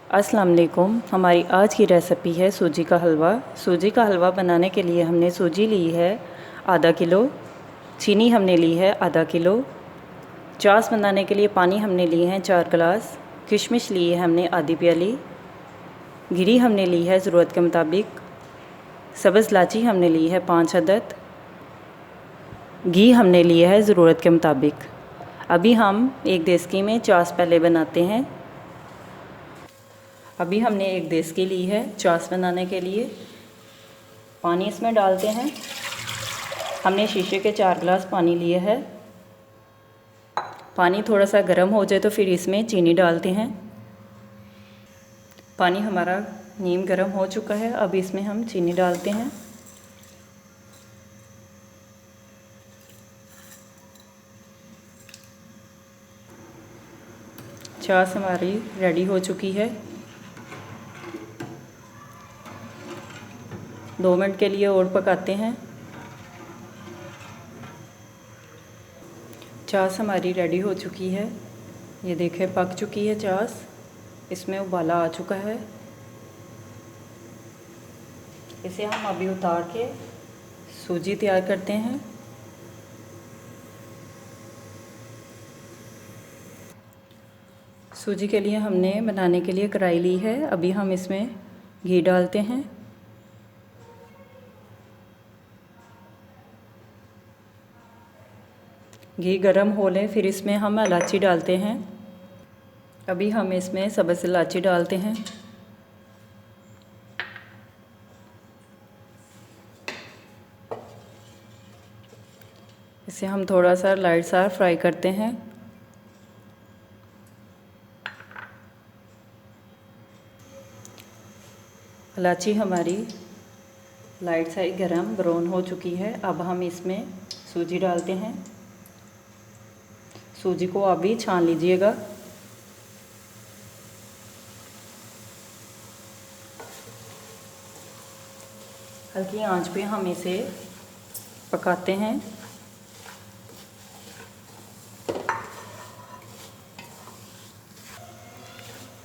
अस्सलाम वालेकुम। हमारी आज की रेसिपी है सूजी का हलवा। सूजी का हलवा बनाने के लिए हमने सूजी ली है आधा किलो, चीनी हमने ली है आधा किलो, चास बनाने के लिए पानी हमने लिए हैं 4 गिलास, किशमिश ली है हमने आधी प्याली, गिरी हमने ली है ज़रूरत के मुताबिक, सब्ज़ इलायची हमने ली है 5 अदद, घी हमने लिया है ज़रूरत के मुताबिक। अभी हम एक देसकी में चास पहले बनाते हैं। अभी हमने एक देसकी ली है चास बनाने के लिए। पानी इसमें डालते हैं। हमने शीशे के 4 गिलास पानी लिए है। पानी थोड़ा सा गर्म हो जाए तो फिर इसमें चीनी डालते हैं। पानी हमारा नीम गर्म हो चुका है। अब इसमें हम चीनी डालते हैं। चास हमारी रेडी हो चुकी है। 2 मिनट के लिए और पकाते हैं। चास हमारी रेडी हो चुकी है। ये देखें पक चुकी है चास, इसमें उबाला आ चुका है। इसे हम अभी उतार के सूजी तैयार करते हैं। सूजी के लिए हमने बनाने के लिए कढ़ाई ली है। अभी हम इसमें घी डालते हैं। घी गरम हो ले फिर इसमें हम इलायची डालते हैं। अभी हम इसमें सब्ज़ इलायची डालते हैं। इसे हम थोड़ा सा लाइट सा फ्राई करते हैं। इलायची हमारी लाइट सा गरम ब्राउन हो चुकी है। अब हम इसमें सूजी डालते हैं। सूजी को अभी छान लीजिएगा। हल्की आंच पे हम इसे पकाते हैं।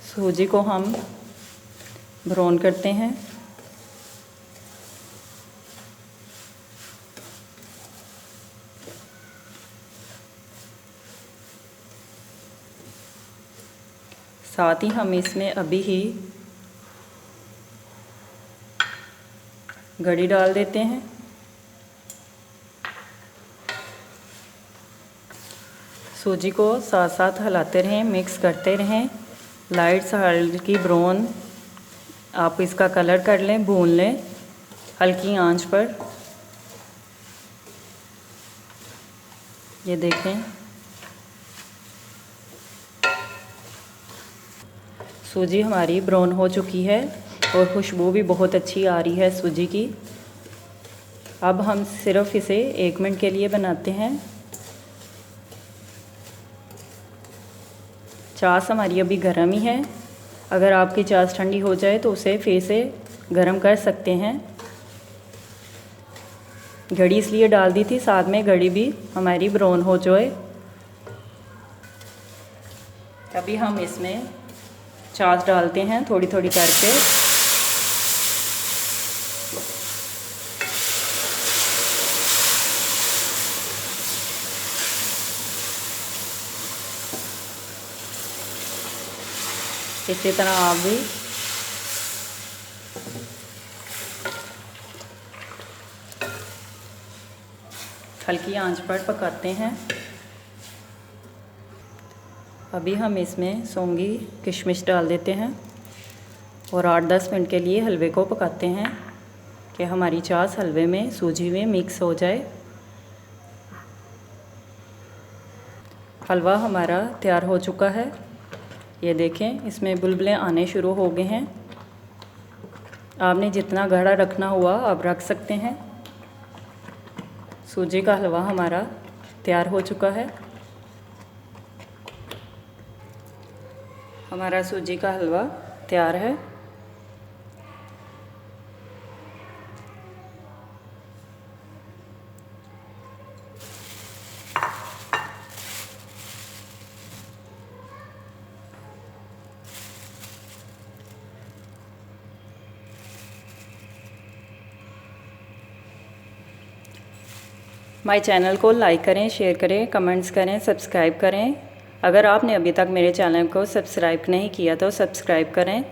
सूजी को हम ब्राउन करते हैं। साथ ही हम इसमें अभी ही गरी डाल देते हैं। सूजी को साथ साथ हिलाते रहें, मिक्स करते रहें। लाइट सा हल्की ब्राउन आप इसका कलर कर लें, भून लें हल्की आंच पर। ये देखें सूजी हमारी ब्राउन हो चुकी है और खुशबू भी बहुत अच्छी आ रही है सूजी की। अब हम सिर्फ इसे 1 मिनट के लिए बनाते हैं। चास हमारी अभी गर्म ही है। अगर आपकी चास ठंडी हो जाए तो उसे फिर से गर्म कर सकते हैं। घड़ी इसलिए डाल दी थी साथ में घड़ी भी हमारी ब्राउन हो जाए। अभी हम इसमें चास डालते हैं थोड़ी थोड़ी करके। इसी तरह आप भी हल्की आंच पर पकाते हैं। अभी हम इसमें सौंगी किशमिश डाल देते हैं और 8-10 मिनट के लिए हलवे को पकाते हैं कि हमारी चास हलवे में सूजी में मिक्स हो जाए। हलवा हमारा तैयार हो चुका है। ये देखें इसमें बुलबुलें आने शुरू हो गए हैं। आपने जितना गाढ़ा रखना हुआ आप रख सकते हैं। सूजी का हलवा हमारा तैयार हो चुका है। हमारा सूजी का हलवा तैयार है। माय चैनल को लाइक करें, शेयर करें, कमेंट्स करें, सब्सक्राइब करें। अगर आपने अभी तक मेरे चैनल को सब्सक्राइब नहीं किया तो सब्सक्राइब करें।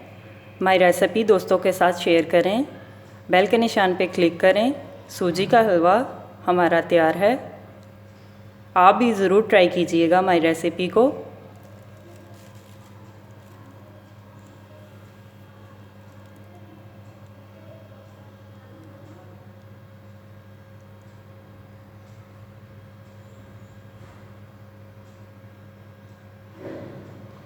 माय रेसिपी दोस्तों के साथ शेयर करें। बेल के निशान पे क्लिक करें। सूजी का हलवा हमारा तैयार है। आप भी ज़रूर ट्राई कीजिएगा माय रेसिपी को।